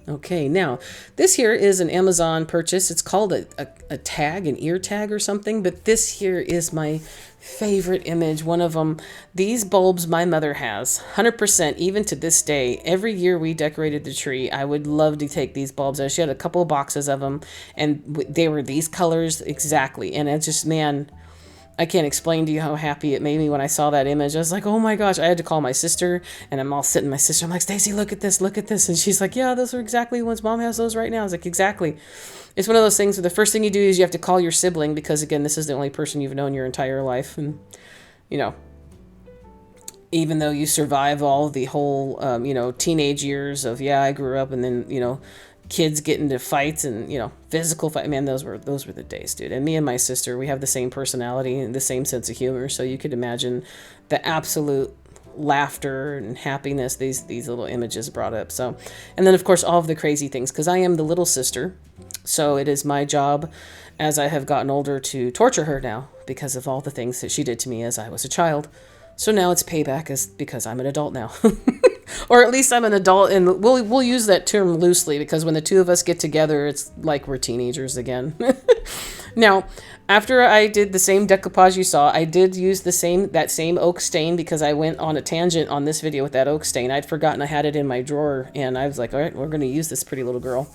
Speaker 1: Okay, now this here is an Amazon purchase. It's called a tag, an ear tag or something, but this here is my favorite image. One of them, these bulbs my mother has, 100%, even to this day. Every year we decorated the tree, I would love to take these bulbs out. She had a couple of boxes of them, and they were these colors exactly. And it's just, man, I can't explain to you how happy it made me when I saw that image. I was like, oh my gosh. I had to call my sister, and I'm all sitting with my sister. I'm like, Stacy, look at this, look at this. And she's like, yeah, those are exactly the ones Mom has those right now. I was like, exactly. It's one of those things where the first thing you do is you have to call your sibling because, again, this is the only person you've known your entire life. And, you know, even though you survive all the whole, you know, teenage years of, yeah, I grew up, and then, you know, kids get into fights and, you know, physical fight. Man, those were the days, dude. And me and my sister, we have the same personality and the same sense of humor. So you could imagine the absolute laughter and happiness these little images brought up. So, and then of course all of the crazy things, because I am the little sister. So it is my job as I have gotten older to torture her now because of all the things that she did to me as I was a child. So now it's payback because I'm an adult now. Or at least I'm an adult, and we'll use that term loosely because when the two of us get together, it's like we're teenagers again. Now, after I did the same decoupage you saw, I did use that same oak stain because I went on a tangent on this video with that oak stain. I'd forgotten I had it in my drawer, and I was like, all right, we're going to use this pretty little girl.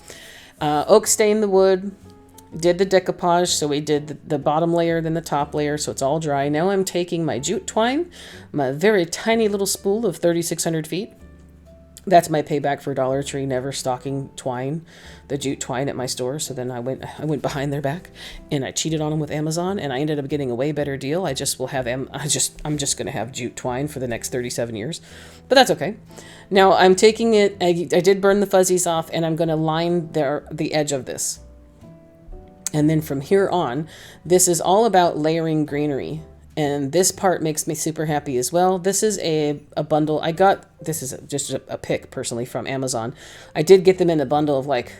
Speaker 1: Oak stain the wood, did the decoupage, so we did the bottom layer, then the top layer, so it's all dry. Now I'm taking my jute twine, my very tiny little spool of 3,600 feet. That's my payback for Dollar Tree never stocking twine, the jute twine at my store. So then I went behind their back and I cheated on them with Amazon, and I ended up getting a way better deal. I'm just going to have jute twine for the next 37 years, but that's okay. Now I'm taking it, I did burn the fuzzies off, and I'm going to line the edge of this. And then from here on, this is all about layering greenery. And this part makes me super happy as well. This is a bundle. This is just a pick personally from Amazon. I did get them in a bundle of like,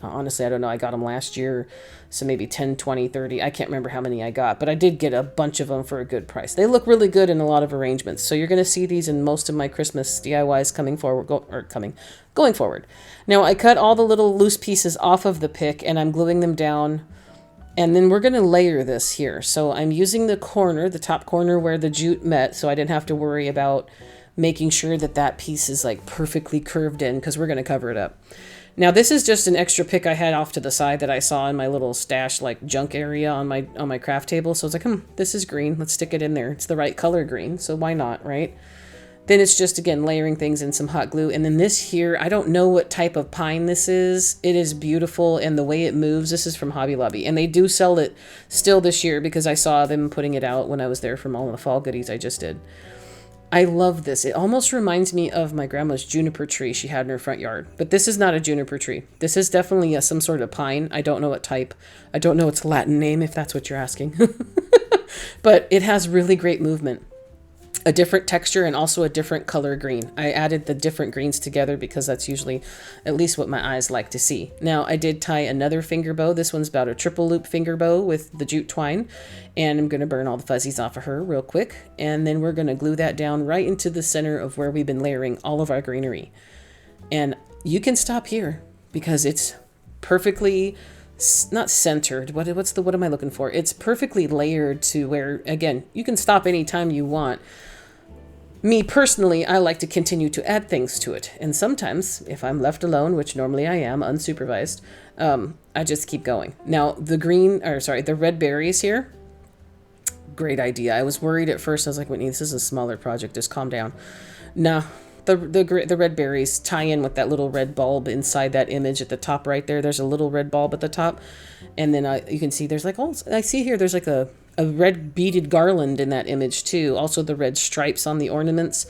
Speaker 1: honestly, I don't know. I got them last year. So maybe 10, 20, 30. I can't remember how many I got, but I did get a bunch of them for a good price. They look really good in a lot of arrangements. So you're going to see these in most of my Christmas DIYs going forward. Now I cut all the little loose pieces off of the pick, and I'm gluing them down. And then we're going to layer this here. So I'm using the top corner where the jute met, so I didn't have to worry about making sure that piece is like perfectly curved in, because we're going to cover it up. Now this is just an extra pick I had off to the side that I saw in my little stash, like junk area on my craft table. So I was like, this is green. Let's stick it in there. It's the right color green, so why not, right? Then it's just, again, layering things in some hot glue. And then this here, I don't know what type of pine this is. It is beautiful, and the way it moves, this is from Hobby Lobby. And they do sell it still this year because I saw them putting it out when I was there from all the fall goodies I just did. I love this. It almost reminds me of my grandma's juniper tree she had in her front yard. But this is not a juniper tree. This is definitely some sort of pine. I don't know what type. I don't know its Latin name, if that's what you're asking. But it has really great movement. A different texture and also a different color green. I added the different greens together because that's usually at least what my eyes like to see. Now I did tie another finger bow. This one's about a triple loop finger bow with the jute twine, and I'm going to burn all the fuzzies off of her real quick. And then we're going to glue that down right into the center of where we've been layering all of our greenery. And you can stop here because it's perfectly not centered. What am I looking for? It's perfectly layered to where, again, you can stop anytime you want. Me personally, I like to continue to add things to it. And sometimes, if I'm left alone, which normally I am, unsupervised, I just keep going. Now, the red berries here, great idea. I was worried at first. I was like, Whitney, this is a smaller project. Just calm down. No, the red berries tie in with that little red bulb inside that image at the top right there. There's a little red bulb at the top. And then you can see there's like, I see here, there's like a red beaded garland in that image too. Also the red stripes on the ornaments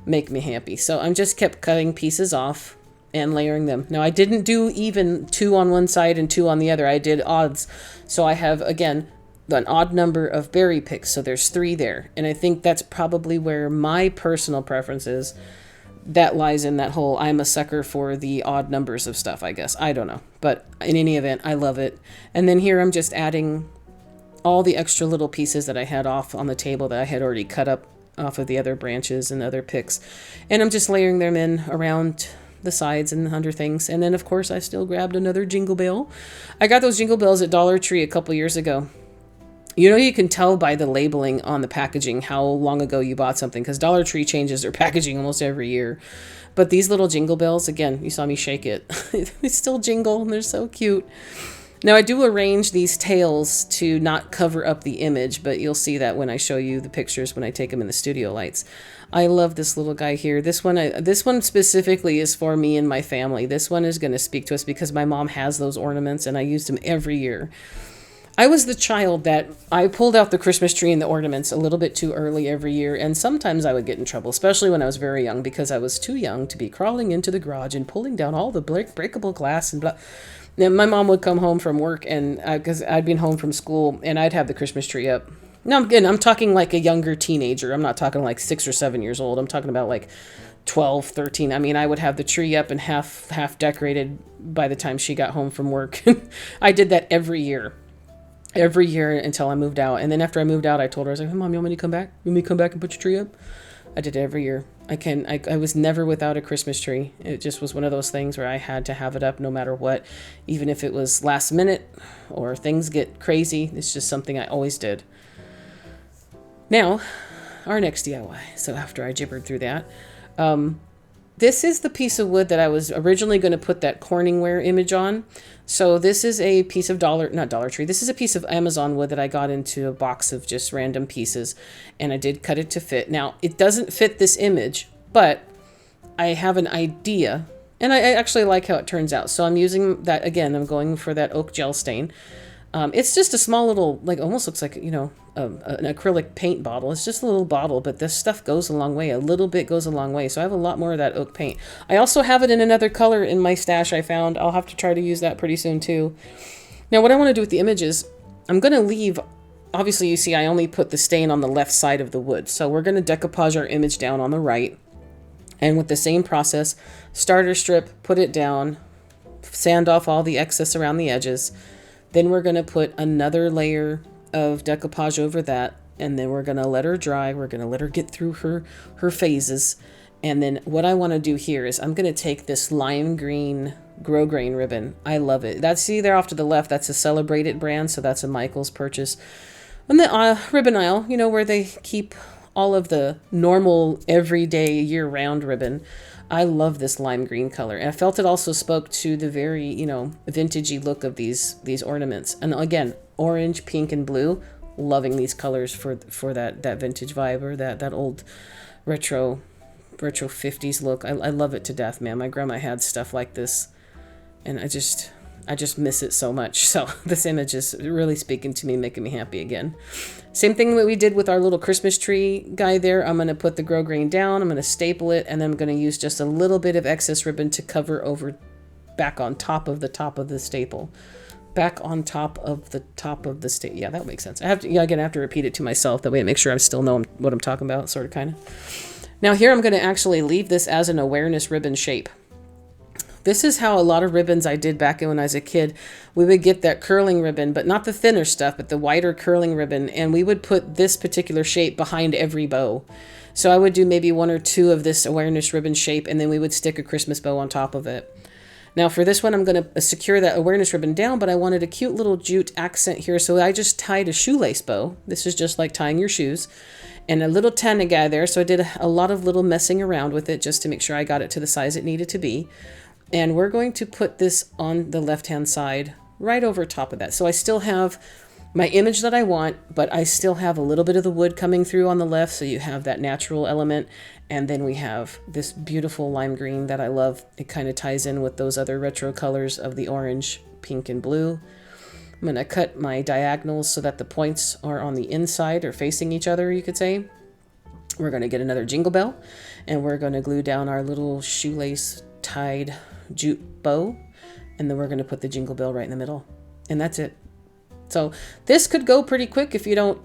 Speaker 1: make me happy. So I just kept cutting pieces off and layering them. Now I didn't do even 2 on one side and 2 on the other. I did odds. So I have, again, an odd number of berry picks. So there's 3 there. And I think that's probably where my personal preference is. That lies in that whole, I'm a sucker for the odd numbers of stuff, I guess. I don't know. But in any event, I love it. And then here I'm just adding all the extra little pieces that I had off on the table that I had already cut up off of the other branches and other picks. And I'm just layering them in around the sides and under things. And then, of course, I still grabbed another jingle bell. I got those jingle bells at Dollar Tree a couple years ago. You know, you can tell by the labeling on the packaging how long ago you bought something, because Dollar Tree changes their packaging almost every year. But these little jingle bells, again, you saw me shake it. They still jingle, and they're so cute. Now, I do arrange these tails to not cover up the image, but you'll see that when I show you the pictures when I take them in the studio lights. I love this little guy here. This one specifically is for me and my family. This one is going to speak to us because my mom has those ornaments, and I use them every year. I was the child that I pulled out the Christmas tree and the ornaments a little bit too early every year, and sometimes I would get in trouble, especially when I was very young, because I was too young to be crawling into the garage and pulling down all the breakable glass and blah. And my mom would come home from work, and because I'd been home from school, and I'd have the Christmas tree up. Now, again, I'm talking like a younger teenager. I'm not talking like 6 or 7 years old. I'm talking about like 12, 13. I mean, I would have the tree up and half decorated by the time she got home from work. I did that every year until I moved out. And then after I moved out, I told her, I was like, hey, Mom, you want me to come back? You want me to come back and put your tree up? I did it every year. I was never without a Christmas tree. It just was one of those things where I had to have it up no matter what, even if it was last minute or things get crazy. It's just something I always did. Now, our next DIY. So after I gibbered through that, this is the piece of wood that I was originally going to put that Corningware image on. So this is a piece of not Dollar Tree. This is a piece of Amazon wood that I got into a box of just random pieces, and I did cut it to fit. Now, it doesn't fit this image, but I have an idea, and I actually like how it turns out. So I'm using that again. I'm going for that oak gel stain. It's just a small little, like, almost looks like, an acrylic paint bottle. It's just a little bottle, but this stuff goes a long way. A little bit goes a long way. So I have a lot more of that oak paint. I also have it in another color in my stash I found. I'll have to try to use that pretty soon too. Now, what I want to do with the images, I'm going to leave, obviously you see I only put the stain on the left side of the wood. So we're going to decoupage our image down on the right. And with the same process, starter strip, put it down, sand off all the excess around the edges. Then we're going to put another layer of decoupage over that, and then we're going to let her dry. We're going to let her get through her phases. And then what I want to do here is I'm going to take this lime green grosgrain ribbon. I love it. See there off to the left, that's a Celebrate It brand, so that's a Michael's purchase. And the ribbon aisle, where they keep all of the normal, everyday, year-round ribbon. I love this lime green color. And I felt it also spoke to the very, vintagey look of these ornaments. And again, orange, pink, and blue. Loving these colors for that vintage vibe, or that old retro 50s look. I love it to death, man. My grandma had stuff like this, and I just miss it so much. So this image is really speaking to me, making me happy again. Same thing that we did with our little Christmas tree guy there. I'm going to put the grosgrain down. I'm going to staple it, and then I'm going to use just a little bit of excess ribbon to cover over back on top of the staple. Back on top of the staple. Yeah, that makes sense. I have to repeat it to myself. That way I make sure I still know what I'm talking about, sort of, kind of. Now here I'm going to actually leave this as an awareness ribbon shape. This is how a lot of ribbons I did back when I was a kid. We would get that curling ribbon, but not the thinner stuff, but the wider curling ribbon. And we would put this particular shape behind every bow. So I would do maybe 1 or 2 of this awareness ribbon shape, and then we would stick a Christmas bow on top of it. Now for this one, I'm going to secure that awareness ribbon down, but I wanted a cute little jute accent here. So I just tied a shoelace bow. This is just like tying your shoes. and a little tanning guy there. So I did a lot of little messing around with it just to make sure I got it to the size it needed to be. And we're going to put this on the left-hand side right over top of that. So I still have my image that I want, but I still have a little bit of the wood coming through on the left, so you have that natural element. And then we have this beautiful lime green that I love. It kind of ties in with those other retro colors of the orange, pink, and blue. I'm going to cut my diagonals so that the points are on the inside or facing each other, you could say. We're going to get another jingle bell, and we're going to glue down our little shoelace tied jute bow, and then we're going to put the jingle bell right in the middle. And that's it. So this could go pretty quick if you don't,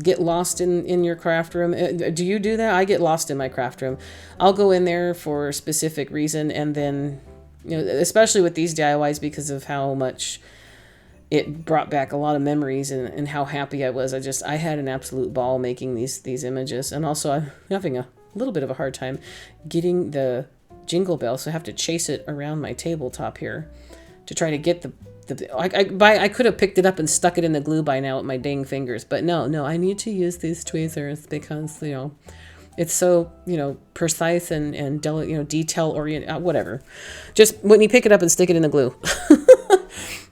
Speaker 1: get lost in your craft room. Do you do that? I get lost in my craft room. I'll go in there for a specific reason, and then, especially with these DIYs, because of how much it brought back a lot of memories and how happy I was. I had an absolute ball making these images. And also I'm having a little bit of a hard time getting the jingle bell, so I have to chase it around my tabletop here to try to get I could have picked it up and stuck it in the glue by now with my dang fingers, but no, I need to use these tweezers because, it's so, precise and detail oriented, whatever. Just Whitney, pick it up and stick it in the glue.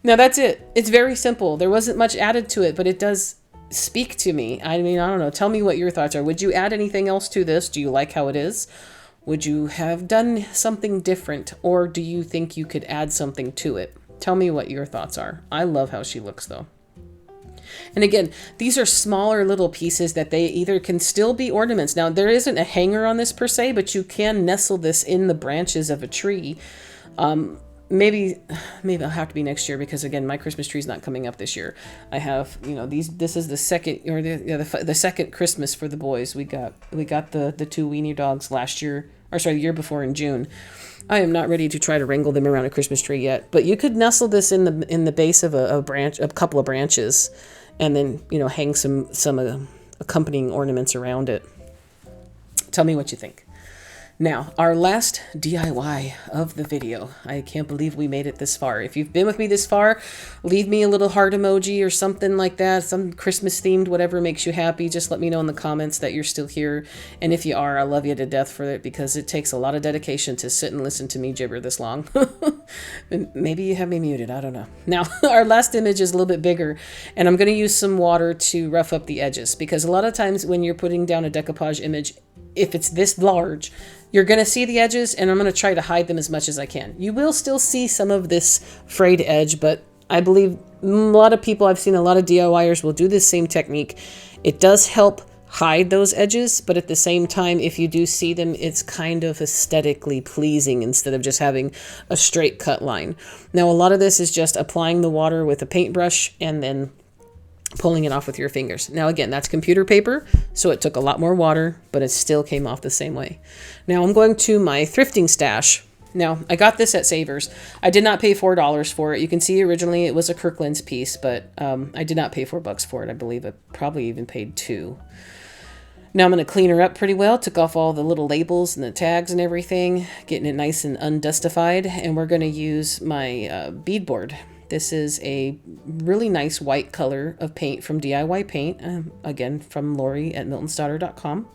Speaker 1: Now that's it. It's very simple. There wasn't much added to it, but it does speak to me. I mean, I don't know. Tell me what your thoughts are. Would you add anything else to this? Do you like how it is? Would you have done something different, or do you think you could add something to it? Tell me what your thoughts are. I love how she looks, though. And again, these are smaller little pieces that they either can still be ornaments. Now, there isn't a hanger on this per se, but you can nestle this in the branches of a tree. Maybe it'll have to be next year, because again, my Christmas tree is not coming up this year. I have, this is the second, or the second Christmas for the boys. We got the two weenie dogs last year, or sorry, the year before in June. I am not ready to try to wrangle them around a Christmas tree yet, but you could nestle this in the base of a branch, a couple of branches, and then, hang some accompanying ornaments around it. Tell me what you think. Now, our last DIY of the video. I can't believe we made it this far. If you've been with me this far, leave me a little heart emoji or something like that. Some Christmas themed, whatever makes you happy. Just let me know in the comments that you're still here. And if you are, I love you to death for it, because it takes a lot of dedication to sit and listen to me gibber this long. Maybe you have me muted. I don't know. Now, our last image is a little bit bigger, and I'm going to use some water to rough up the edges, because a lot of times when you're putting down a decoupage image, if it's this large, you're going to see the edges, and I'm going to try to hide them as much as I can. You will still see some of this frayed edge, but I believe a lot of people, I've seen a lot of DIYers will do this same technique. It does help hide those edges, but at the same time, if you do see them, it's kind of aesthetically pleasing instead of just having a straight cut line. Now, a lot of this is just applying the water with a paintbrush and then pulling it off with your fingers. Now again, that's computer paper, so it took a lot more water, but it still came off the same way. Now I'm going to my thrifting stash. Now, I got this at Savers. I did not pay $4 for it. You can see originally it was a Kirkland's piece, but I did not pay $4 for it. I believe I probably even paid $2. Now I'm going to clean her up pretty well. Took off all the little labels and the tags and everything, getting it nice and undustified. And we're going to use my beadboard. This is a really nice white color of paint from DIY Paint, again, from Lori at miltonsdaughter.com.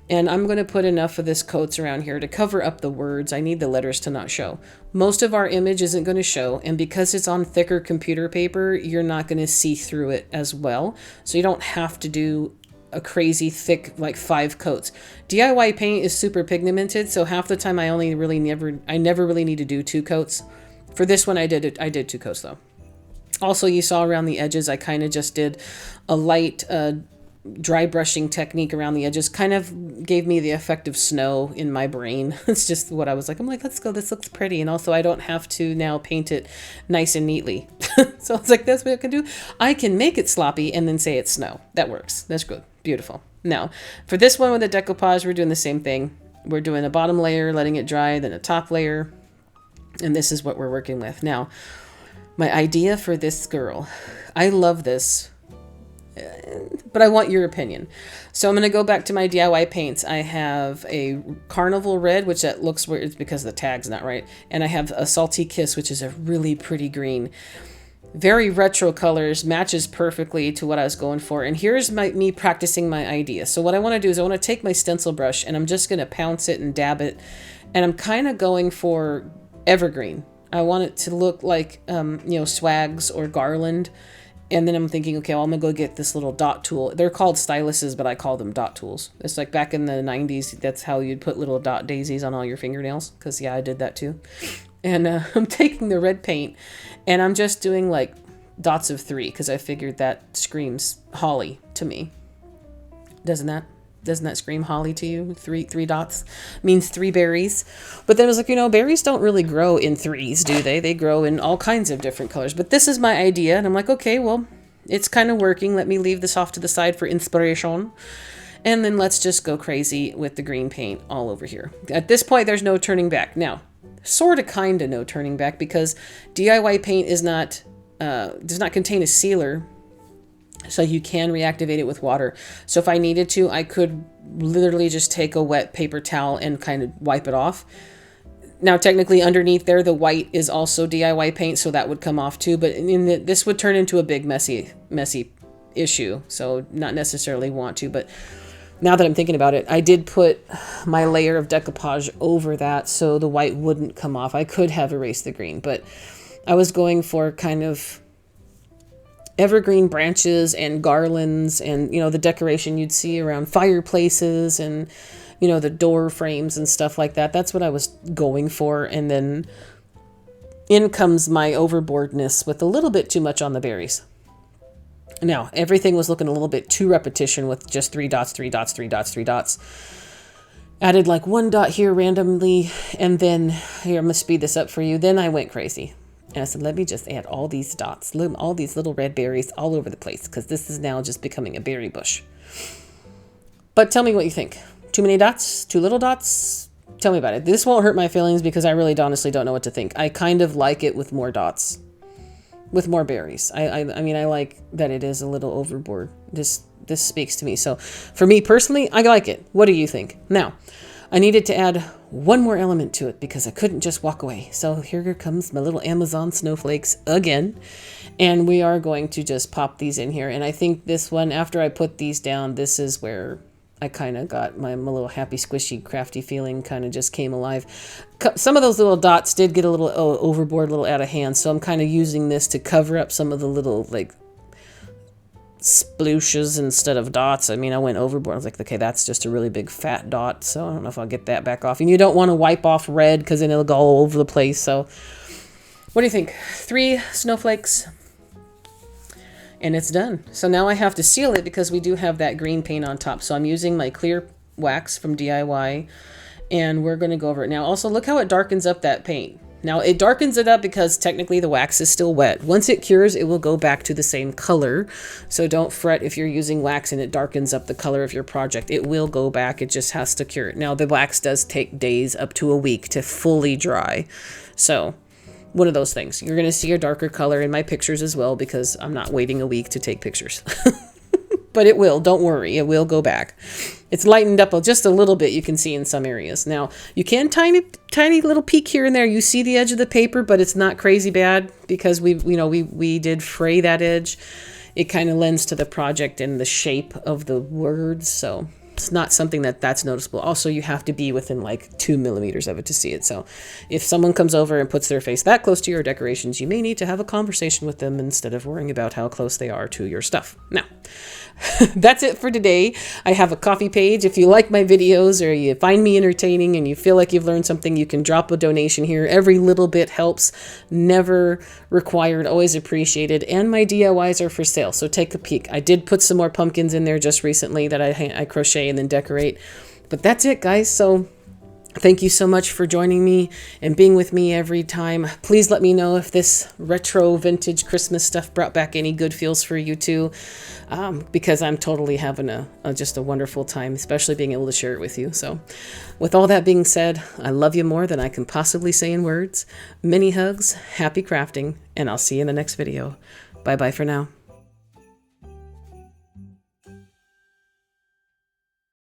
Speaker 1: And I'm going to put enough of this coats around here to cover up the words. I need the letters to not show. Most of our image isn't going to show, and because it's on thicker computer paper, you're not going to see through it as well. So you don't have to do a crazy thick, like 5 coats. DIY Paint is super pigmented, so half the time I never really need to do 2 coats. For this one, I did 2 coats though. Also, you saw around the edges, I kind of just did a light dry brushing technique around the edges. Kind of gave me the effect of snow in my brain. It's just what I was like. I'm like, let's go. This looks pretty. And also, I don't have to now paint it nice and neatly. So it's like, that's what I can do. I can make it sloppy and then say it's snow. That works. That's good. Beautiful. Now, for this one with the decoupage, we're doing the same thing. We're doing a bottom layer, letting it dry, then a top layer. And this is what we're working with. Now, my idea for this girl, I love this, but I want your opinion. So I'm going to go back to my DIY paints. I have a Carnival Red, which that looks weird. It's because the tag's not right. And I have a Salty Kiss, which is a really pretty green. very retro colors, matches perfectly to what I was going for. And here's me practicing my idea. So what I want to do is I want to take my stencil brush and I'm just going to pounce it and dab it. And I'm kind of going for evergreen. I want it to look like, swags or garland. And then I'm thinking, okay, well, I'm going to go get this little dot tool. They're called styluses, but I call them dot tools. It's like back in the 90s, that's how you'd put little dot daisies on all your fingernails. Because, yeah, I did that too. And I'm taking the red paint and I'm just doing like dots of 3 because I figured that screams holly to me. Doesn't that scream holly to you? Three dots means 3 berries. But then I was like, berries don't really grow in 3s, do they? They grow in all kinds of different colors. But this is my idea. And I'm like, okay, well, it's kind of working. Let me leave this off to the side for inspiration. And then let's just go crazy with the green paint all over here. At this point, there's no turning back. Now, sort of, kind of no turning back because DIY paint does not contain a sealer. So you can reactivate it with water. So if I needed to, I could literally just take a wet paper towel and kind of wipe it off. Now, technically underneath there, the white is also DIY paint, so that would come off too. But this would turn into a big messy issue. So not necessarily want to, but now that I'm thinking about it, I did put my layer of decoupage over that so the white wouldn't come off. I could have erased the green, but I was going for kind of evergreen branches and garlands and, the decoration you'd see around fireplaces and, the door frames and stuff like that. That's what I was going for. And then in comes my overboardness with a little bit too much on the berries. Now, everything was looking a little bit too repetition with just 3 dots, 3 dots, 3 dots, 3 dots. Added like 1 dot here randomly. And then, here, I'm going to speed this up for you. Then I went crazy. And I said, let me just add all these dots, all these little red berries all over the place, because this is now just becoming a berry bush. But tell me what you think. Too many dots? Too little dots? Tell me about it. This won't hurt my feelings because I really honestly don't know what to think. I kind of like it with more dots, with more berries. I mean, I like that it is a little overboard. This speaks to me. So for me personally, I like it. What do you think? Now, I needed to add one more element to it because I couldn't just walk away. So here comes my little Amazon snowflakes again. And we are going to just pop these in here. And I think this one, after I put these down, this is where I kind of got my little happy, squishy, crafty feeling kind of just came alive. Some of those little dots did get a little overboard, a little out of hand. So I'm kind of using this to cover up some of the little like splooshes instead of dots. I mean, I went overboard. I was like, okay, that's just a really big fat dot. So I don't know if I'll get that back off. And you don't want to wipe off red because then it'll go all over the place. So what do you think? 3 snowflakes. And it's done. So now I have to seal it because we do have that green paint on top. So I'm using my clear wax from DIY and we're going to go over it. Now also look how it darkens up that paint. Now it darkens it up because technically the wax is still wet. Once it cures, it will go back to the same color. So don't fret if you're using wax and it darkens up the color of your project. It will go back. It just has to cure. Now the wax does take days up to a week to fully dry. So one of those things. You're going to see a darker color in my pictures as well because I'm not waiting a week to take pictures. But it will. Don't worry. It will go back. It's lightened up just a little bit. You can see in some areas. Now, you can tiny little peek here and there. You see the edge of the paper, but it's not crazy bad because we did fray that edge. It kind of lends to the project and the shape of the words. So it's not something that's noticeable. Also, you have to be within like 2 millimeters of it to see it. So if someone comes over and puts their face that close to your decorations, you may need to have a conversation with them instead of worrying about how close they are to your stuff. Now, that's it for today. I have a coffee page. If you like my videos or you find me entertaining and you feel like you've learned something, you can drop a donation here. Every little bit helps. Never required, always appreciated. And my DIYs are for sale, so take a peek. I did put some more pumpkins in there just recently that I crochet and then decorate. But that's it, guys. So thank you so much for joining me and being with me every time. Please let me know if this retro vintage Christmas stuff brought back any good feels for you too, because I'm totally having just a wonderful time, especially being able to share it with you. So with all that being said, I love you more than I can possibly say in words. Many hugs, happy crafting, and I'll see you in the next video. Bye-bye for now.